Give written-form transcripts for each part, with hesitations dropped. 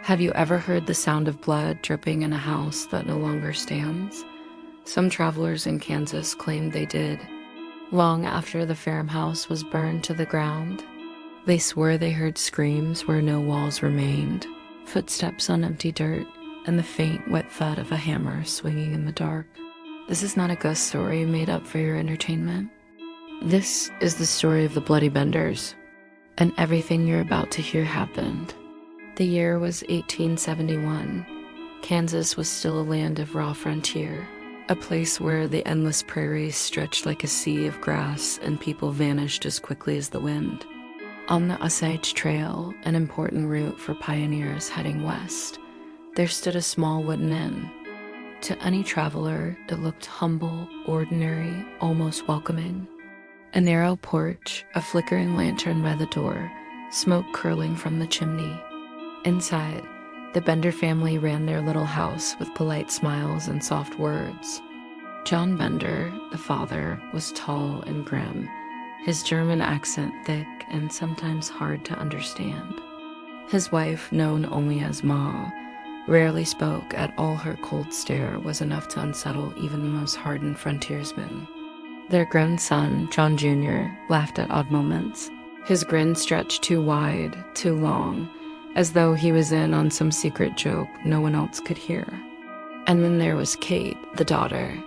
Have you ever heard the sound of blood dripping in a house that no longer stands? Some travelers in Kansas claimed they did. Long after the farmhouse was burned to the ground, they swore they heard screams where no walls remained, footsteps on empty dirt, and the faint, wet thud of a hammer swinging in the dark. This is not a ghost story made up for your entertainment. This is the story of the Bloody Benders, and everything you're about to hear happened. The year was 1871. Kansas was still a land of raw frontier, a place where the endless prairies stretched like a sea of grass and people vanished as quickly as the wind. On the Osage Trail, an important route for pioneers heading west, there stood a small wooden inn. To any traveler, it looked humble, ordinary, almost welcoming. A narrow porch, a flickering lantern by the door, smoke curling from the chimney. Inside, the Bender family ran their little house with polite smiles and soft words. John Bender, the father, was tall and grim, his German accent thick and sometimes hard to understand. His wife, known only as Ma, rarely spoke. At all, her cold stare was enough to unsettle even the most hardened frontiersman. Their grown son, John Jr., laughed at odd moments. His grin stretched too wide, too long, as though he was in on some secret joke no one else could hear. And then there was Kate, the daughter,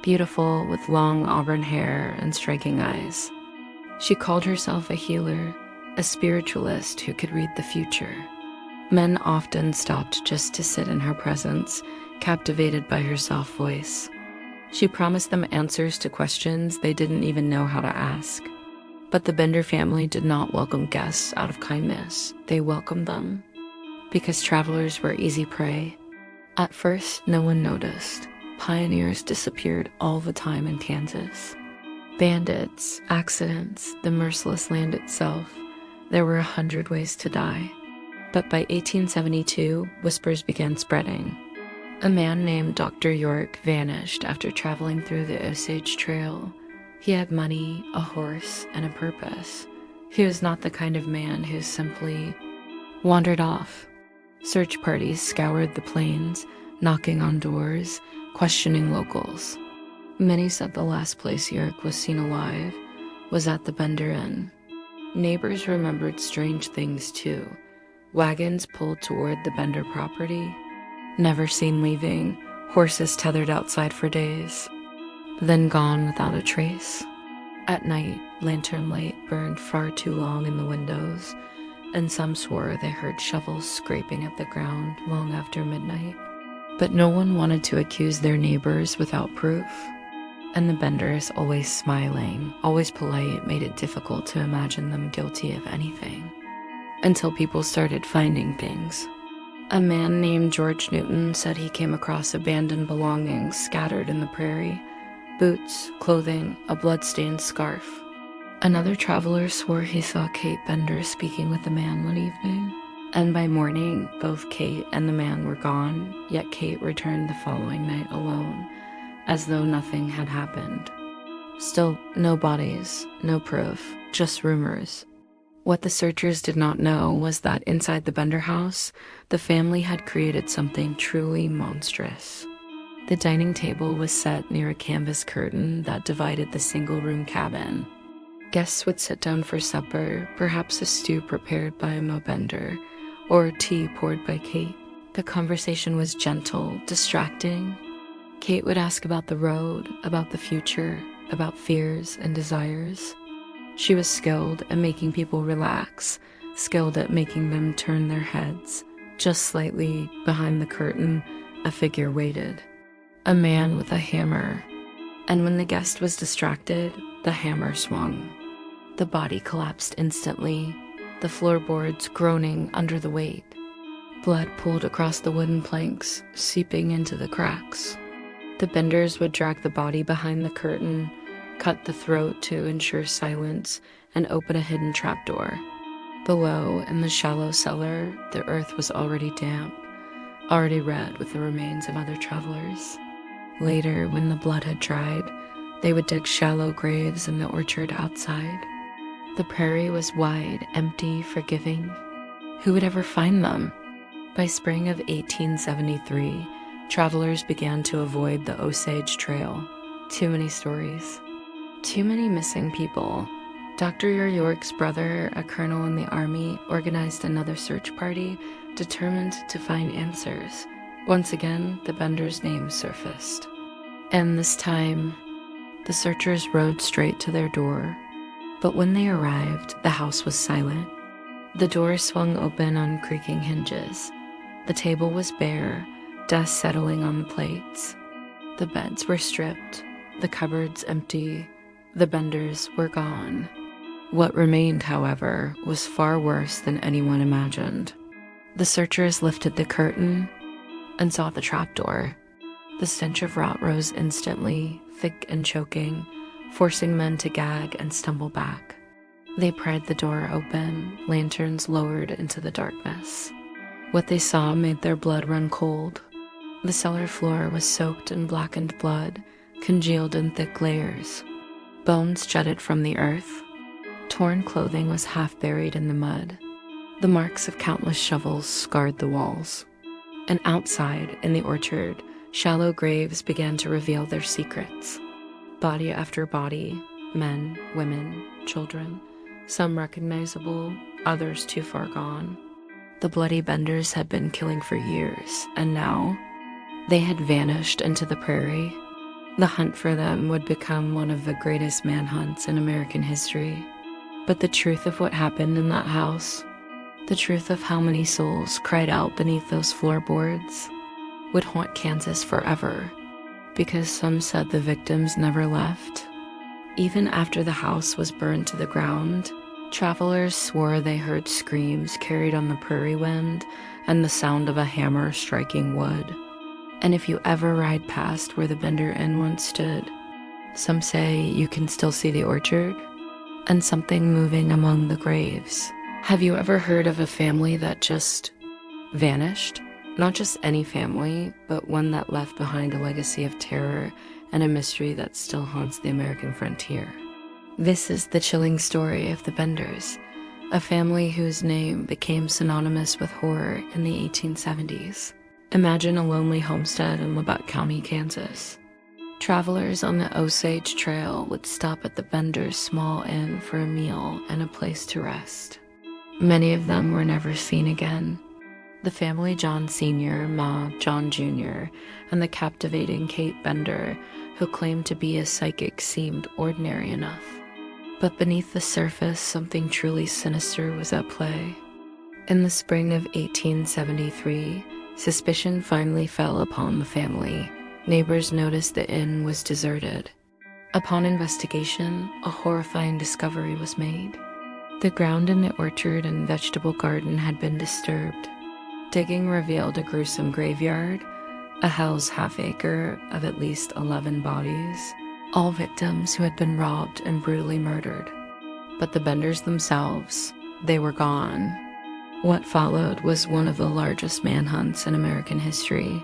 beautiful with long auburn hair and striking eyes. She called herself a healer, a spiritualist who could read the future. Men often stopped just to sit in her presence, captivated by her soft voice. She promised them answers to questions they didn't even know how to ask. But the Bender family did not welcome guests out of kindness. They welcomed them because travelers were easy prey. At first, no one noticed. Pioneers disappeared all the time in Kansas. Bandits, accidents, the merciless land itself. There were 100 ways to die. But by 1872, whispers began spreading. A man named Dr. York vanished after traveling through the Osage Trail. He had money, a horse, and a purpose. He was not the kind of man who simply wandered off. Search parties scoured the plains, knocking on doors, questioning locals. Many said the last place York was seen alive was at the Bender Inn. Neighbors remembered strange things too. Wagons pulled toward the Bender property, never seen leaving, horses tethered outside for days, then gone without a trace. At night, lantern light burned far too long in the windows, and some swore they heard shovels scraping at the ground long after midnight. But no one wanted to accuse their neighbors without proof. And the Benders, always smiling, always polite, made it difficult to imagine them guilty of anything. Until people started finding things. A man named George Newton said he came across abandoned belongings scattered in the prairie. Boots, clothing, a blood-stained scarf. Another traveler swore he saw Kate Bender speaking with a man one evening. And by morning, both Kate and the man were gone, yet Kate returned the following night alone, as though nothing had happened. Still, no bodies, no proof, just rumors. What the searchers did not know was that inside the Bender house, the family had created something truly monstrous. The dining table was set near a canvas curtain that divided the single-room cabin. Guests would sit down for supper, perhaps a stew prepared by Mo Bender, or tea poured by Kate. The conversation was gentle, distracting. Kate would ask about the road, about the future, about fears and desires. She was skilled at making people relax, skilled at making them turn their heads. Just slightly behind the curtain, a figure waited. A man with a hammer. And when the guest was distracted, the hammer swung. The body collapsed instantly, the floorboards groaning under the weight. Blood pooled across the wooden planks, seeping into the cracks. The Benders would drag the body behind the curtain, cut the throat to ensure silence, and open a hidden trapdoor. Below, in the shallow cellar, the earth was already damp, already red with the remains of other travelers. Later, when the blood had dried, they would dig shallow graves in the orchard outside. The prairie was wide, empty, forgiving. Who would ever find them? By spring of 1873, travelers began to avoid the Osage Trail. Too many stories. Too many missing people. Dr. York's brother, a colonel in the army, organized another search party, determined to find answers. Once again, the Benders' name surfaced. And this time, the searchers rode straight to their door. But when they arrived, the house was silent. The door swung open on creaking hinges. The table was bare, dust settling on the plates. The beds were stripped, the cupboards empty. The Benders were gone. What remained, however, was far worse than anyone imagined. The searchers lifted the curtain and saw the trapdoor. The stench of rot rose instantly, thick and choking, forcing men to gag and stumble back. They pried the door open, lanterns lowered into the darkness. What they saw made their blood run cold. The cellar floor was soaked in blackened blood, congealed in thick layers. Bones jutted from the earth. Torn clothing was half buried in the mud. The marks of countless shovels scarred the walls. And outside, in the orchard, shallow graves began to reveal their secrets. Body after body, men, women, children, some recognizable, others too far gone. The bloody Benders had been killing for years, and now they had vanished into the prairie. The hunt for them would become one of the greatest manhunts in American history. But the truth of what happened in that house, the truth of how many souls cried out beneath those floorboards, would haunt Kansas forever, because some said the victims never left. Even after the house was burned to the ground, travelers swore they heard screams carried on the prairie wind and the sound of a hammer striking wood. And if you ever ride past where the Bender Inn once stood, some say you can still see the orchard and something moving among the graves. Have you ever heard of a family that just vanished? Not just any family, but one that left behind a legacy of terror and a mystery that still haunts the American frontier. This is the chilling story of the Benders, a family whose name became synonymous with horror in the 1870s. Imagine a lonely homestead in Lubbock County, Kansas. Travelers on the Osage Trail would stop at the Benders' small inn for a meal and a place to rest. Many of them were never seen again. The family John Sr., Ma, John Jr., and the captivating Kate Bender, who claimed to be a psychic, seemed ordinary enough. But beneath the surface, something truly sinister was at play. In the spring of 1873, suspicion finally fell upon the family. Neighbors noticed the inn was deserted. Upon investigation, a horrifying discovery was made. The ground in the orchard and vegetable garden had been disturbed. Digging revealed a gruesome graveyard, a hell's half-acre of at least 11 bodies, all victims who had been robbed and brutally murdered. But the Benders themselves, they were gone. What followed was one of the largest manhunts in American history.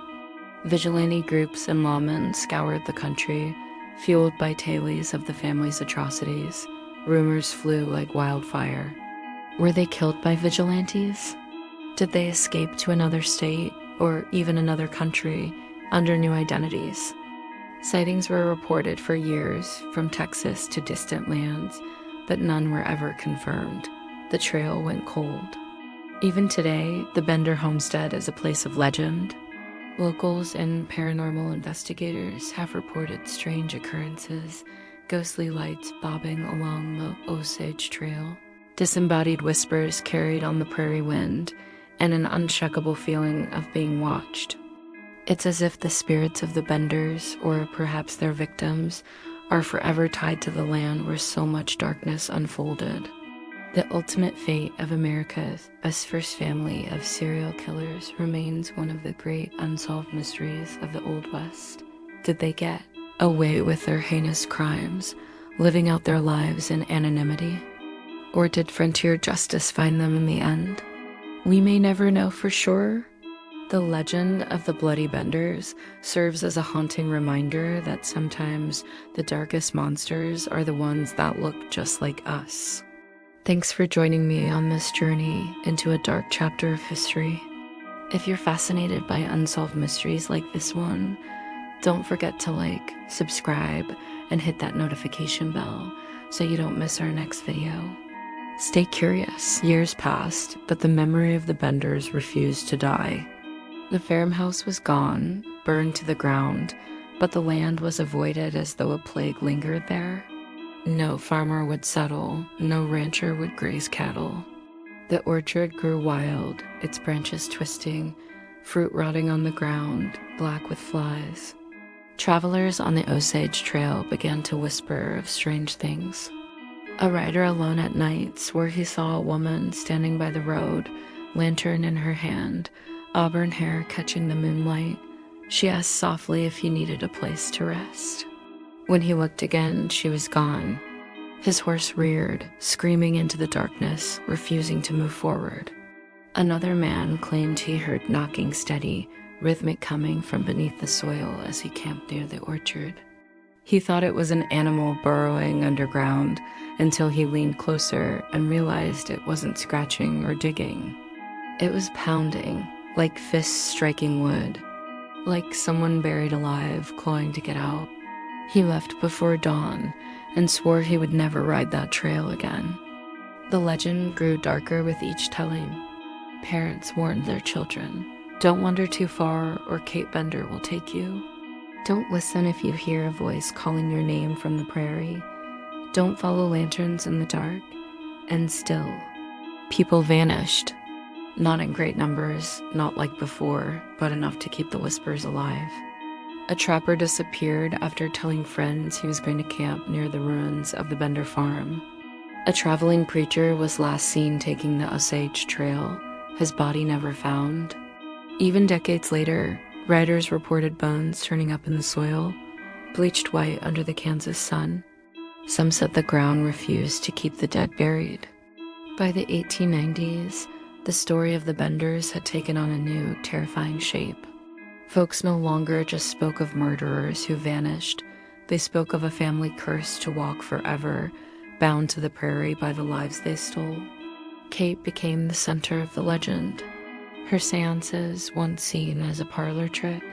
Vigilante groups and lawmen scoured the country, fueled by tales of the family's atrocities. Rumors flew like wildfire. Were they killed by vigilantes? Did they escape to another state or even another country under new identities? Sightings were reported for years, from Texas to distant lands, but none were ever confirmed. The trail went cold. Even today, the Bender homestead is a place of legend. Locals and paranormal investigators have reported strange occurrences, ghostly lights bobbing along the Osage Trail, disembodied whispers carried on the prairie wind, and an unshakable feeling of being watched. It's as if the spirits of the Benders, or perhaps their victims, are forever tied to the land where so much darkness unfolded. The ultimate fate of America's first family of serial killers remains one of the great unsolved mysteries of the Old West. Did they get away with their heinous crimes, living out their lives in anonymity? Or did frontier justice find them in the end? We may never know for sure. The legend of the Bloody Benders serves as a haunting reminder that sometimes the darkest monsters are the ones that look just like us. Thanks for joining me on this journey into a dark chapter of history. If you're fascinated by unsolved mysteries like this one, don't forget to like, subscribe, and hit that notification bell so you don't miss our next video. Stay curious. Years passed, but the memory of the Benders refused to die. The farmhouse was gone, burned to the ground, but the land was avoided as though a plague lingered there. No farmer would settle, no rancher would graze cattle. The orchard grew wild, its branches twisting, fruit rotting on the ground, black with flies. Travelers on the Osage Trail began to whisper of strange things. A rider alone at night swore he saw a woman standing by the road, lantern in her hand, auburn hair catching the moonlight. She asked softly if he needed a place to rest. When he looked again, she was gone. His horse reared, screaming into the darkness, refusing to move forward. Another man claimed he heard knocking steady, rhythmic coming from beneath the soil as he camped near the orchard. He thought it was an animal burrowing underground until he leaned closer and realized it wasn't scratching or digging. It was pounding, like fists striking wood, like someone buried alive clawing to get out. He left before dawn and swore he would never ride that trail again. The legend grew darker with each telling. Parents warned their children, "Don't wander too far or Kate Bender will take you. Don't listen if you hear a voice calling your name from the prairie. Don't follow lanterns in the dark." And still, people vanished. Not in great numbers, not like before, but enough to keep the whispers alive. A trapper disappeared after telling friends he was going to camp near the ruins of the Bender farm. A traveling preacher was last seen taking the Osage Trail, his body never found. Even decades later, riders reported bones turning up in the soil, bleached white under the Kansas sun. Some said the ground refused to keep the dead buried. By the 1890s, the story of the Benders had taken on a new, terrifying shape. Folks no longer just spoke of murderers who vanished. They spoke of a family cursed to walk forever, bound to the prairie by the lives they stole. Kate became the center of the legend. Her seances, once seen as a parlor trick,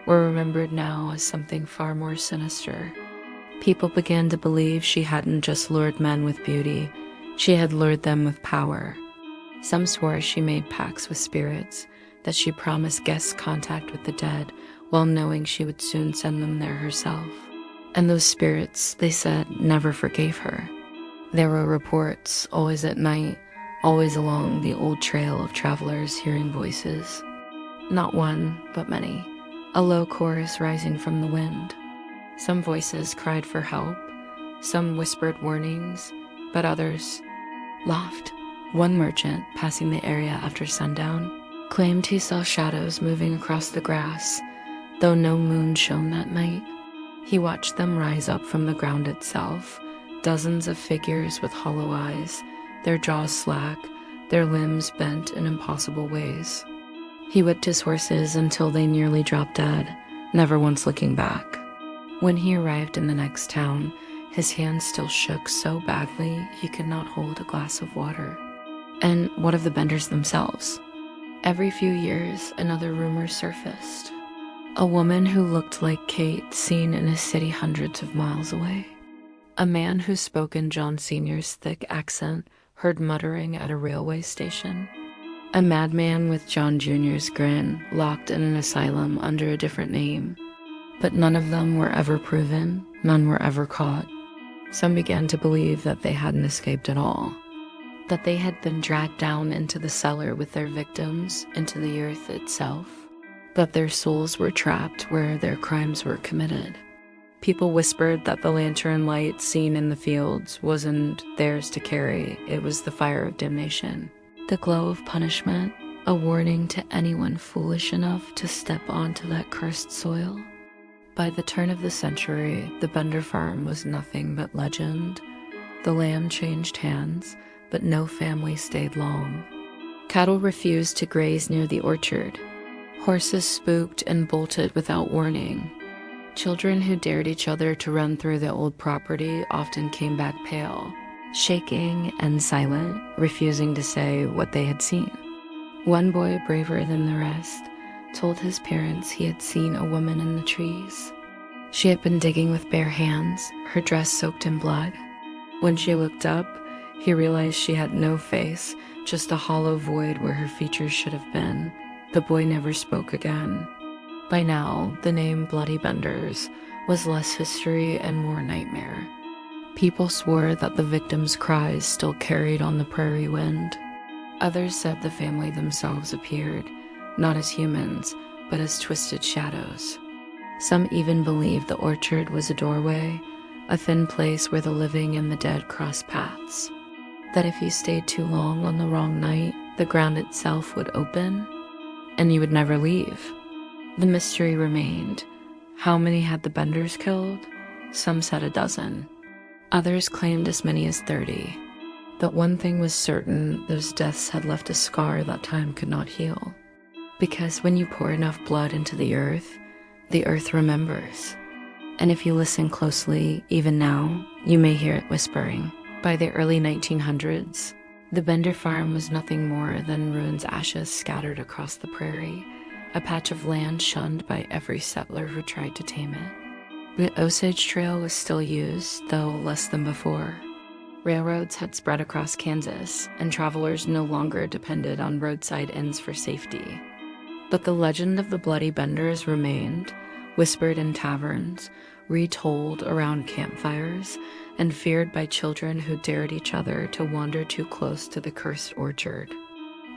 were remembered now as something far more sinister. People began to believe she hadn't just lured men with beauty, she had lured them with power. Some swore she made pacts with spirits, that she promised guests contact with the dead while knowing she would soon send them there herself. And those spirits, they said, never forgave her. There were reports, always at night, always along the old trail of travelers hearing voices. Not one, but many, a low chorus rising from the wind. Some voices cried for help, some whispered warnings, but others laughed. One merchant, passing the area after sundown, claimed he saw shadows moving across the grass, though no moon shone that night. He watched them rise up from the ground itself, dozens of figures with hollow eyes, their jaws slack, their limbs bent in impossible ways. He whipped his horses until they nearly dropped dead, never once looking back. When he arrived in the next town, his hands still shook so badly he could not hold a glass of water. And what of the Benders themselves? Every few years, another rumor surfaced. A woman who looked like Kate seen in a city hundreds of miles away. A man who spoke in John Sr.'s thick accent heard muttering at a railway station. A madman with John Jr.'s grin locked in an asylum under a different name. But none of them were ever proven, none were ever caught. Some began to believe that they hadn't escaped at all. That they had been dragged down into the cellar with their victims, into the earth itself. That their souls were trapped where their crimes were committed. People whispered that the lantern light seen in the fields wasn't theirs to carry, it was the fire of damnation. The glow of punishment, a warning to anyone foolish enough to step onto that cursed soil. By the turn of the century, the Bender farm was nothing but legend. The land changed hands, but no family stayed long. Cattle refused to graze near the orchard. Horses spooked and bolted without warning. Children who dared each other to run through the old property often came back pale, shaking and silent, refusing to say what they had seen. One boy, braver than the rest, told his parents he had seen a woman in the trees. She had been digging with bare hands, her dress soaked in blood. When she looked up, he realized she had no face, just a hollow void where her features should have been. The boy never spoke again. By now, the name Bloody Benders was less history and more nightmare. People swore that the victims' cries still carried on the prairie wind. Others said the family themselves appeared, not as humans, but as twisted shadows. Some even believed the orchard was a doorway, a thin place where the living and the dead crossed paths. That if you stayed too long on the wrong night, the ground itself would open, and you would never leave. The mystery remained. How many had the Benders killed? Some said a dozen. Others claimed as many as 30. But one thing was certain, those deaths had left a scar that time could not heal. Because when you pour enough blood into the earth remembers. And if you listen closely, even now, you may hear it whispering. By the early 1900s, the Bender farm was nothing more than ruins, ashes scattered across the prairie, a patch of land shunned by every settler who tried to tame it. The Osage Trail was still used, though less than before. Railroads had spread across Kansas, and travelers no longer depended on roadside inns for safety. But the legend of the Bloody Benders remained, whispered in taverns, retold around campfires, and feared by children who dared each other to wander too close to the cursed orchard.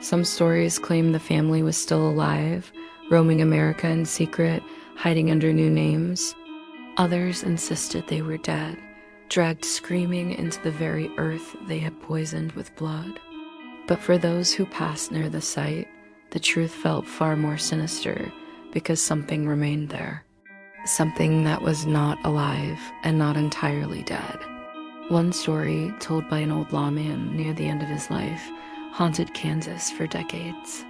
Some stories claim the family was still alive, roaming America in secret, hiding under new names. Others insisted they were dead, dragged screaming into the very earth they had poisoned with blood. But for those who passed near the site, the truth felt far more sinister because something remained there. Something that was not alive and not entirely dead. One story, told by an old lawman near the end of his life, haunted Kansas for decades.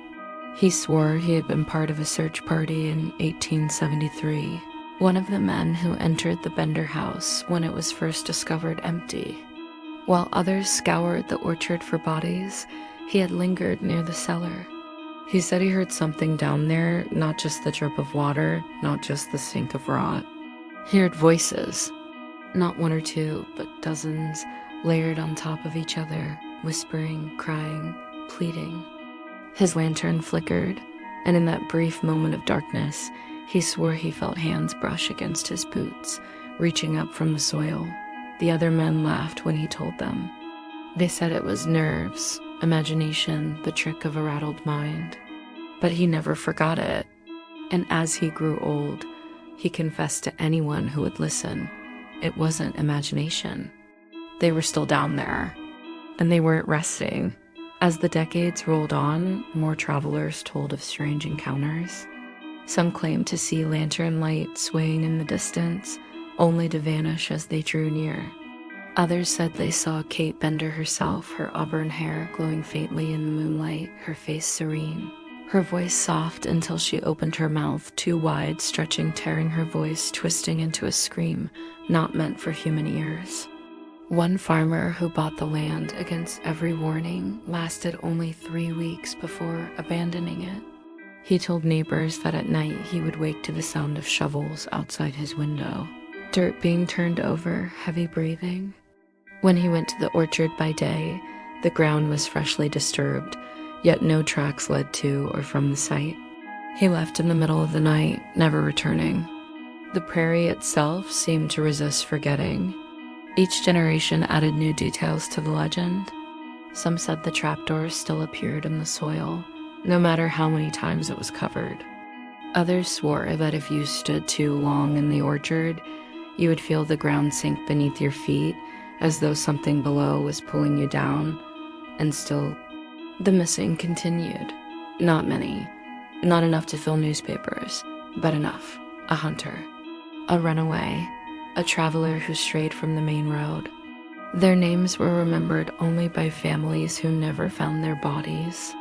He swore he had been part of a search party in 1873. One of the men who entered the Bender house when it was first discovered empty. While others scoured the orchard for bodies, he had lingered near the cellar. He said he heard something down there, not just the drip of water, not just the stink of rot. He heard voices, not one or two, but dozens, layered on top of each other, whispering, crying, pleading. His lantern flickered, and in that brief moment of darkness, he swore he felt hands brush against his boots, reaching up from the soil. The other men laughed when he told them. They said it was nerves, imagination, the trick of a rattled mind. But he never forgot it. And as he grew old, he confessed to anyone who would listen, it wasn't imagination. They were still down there, and they weren't resting. As the decades rolled on, more travelers told of strange encounters. Some claimed to see lantern light swaying in the distance, only to vanish as they drew near. Others said they saw Kate Bender herself, her auburn hair glowing faintly in the moonlight, her face serene. Her voice soft until she opened her mouth too wide, stretching, tearing her voice, twisting into a scream not meant for human ears. One farmer who bought the land against every warning lasted only 3 weeks before abandoning it. He told neighbors that at night he would wake to the sound of shovels outside his window, dirt being turned over, heavy breathing. When he went to the orchard by day, the ground was freshly disturbed, yet no tracks led to or from the site. He left in the middle of the night, never returning. The prairie itself seemed to resist forgetting. Each generation added new details to the legend. Some said the trapdoor still appeared in the soil, no matter how many times it was covered. Others swore that if you stood too long in the orchard, you would feel the ground sink beneath your feet, as though something below was pulling you down, and still, the missing continued. Not many, not enough to fill newspapers, but enough. A hunter, a runaway, a traveler who strayed from the main road. Their names were remembered only by families who never found their bodies.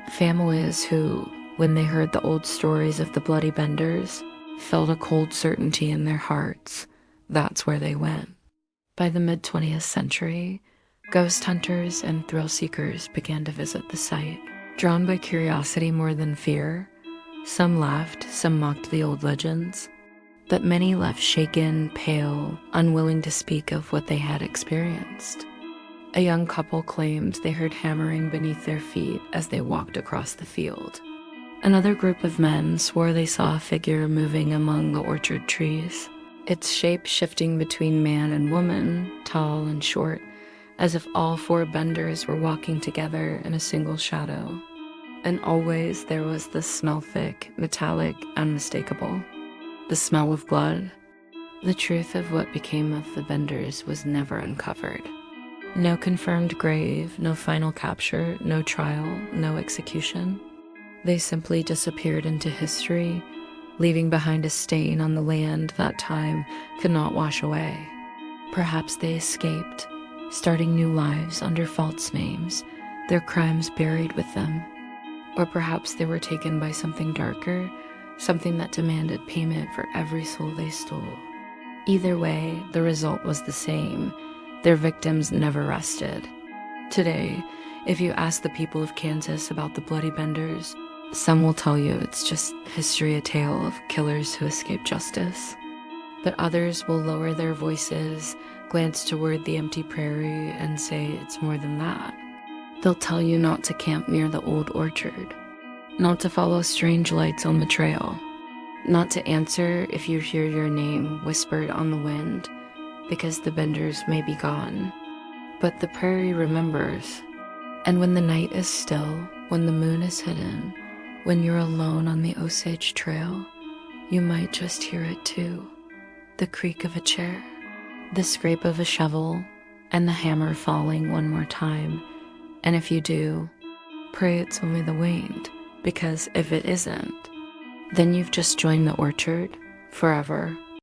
Families who, when they heard the old stories of the Bloody Benders, felt a cold certainty in their hearts. That's where they went. By the mid-20th century, ghost hunters and thrill seekers began to visit the site. Drawn by curiosity more than fear, some laughed, some mocked the old legends, but many left shaken, pale, unwilling to speak of what they had experienced. A young couple claimed they heard hammering beneath their feet as they walked across the field. Another group of men swore they saw a figure moving among the orchard trees, its shape shifting between man and woman, tall and short, as if all four benders were walking together in a single shadow. And always there was the smell, thick, metallic, unmistakable. The smell of blood. The truth of what became of the benders was never uncovered. No confirmed grave, no final capture, no trial, no execution. They simply disappeared into history, leaving behind a stain on the land that time could not wash away. Perhaps they escaped, starting new lives under false names, their crimes buried with them. Or perhaps they were taken by something darker, something that demanded payment for every soul they stole. Either way, the result was the same. Their victims never rested. Today, if you ask the people of Kansas about the Bloody Benders, some will tell you it's just history, a tale of killers who escaped justice. But others will lower their voices, glance toward the empty prairie, and say it's more than that. They'll tell you not to camp near the old orchard, not to follow strange lights on the trail, not to answer if you hear your name whispered on the wind, because the benders may be gone. But the prairie remembers. And when the night is still, when the moon is hidden, when you're alone on the Osage Trail, you might just hear it too. The creak of a chair, the scrape of a shovel, and the hammer falling one more time. And if you do, pray it's only the wind, because if it isn't, then you've just joined the orchard forever.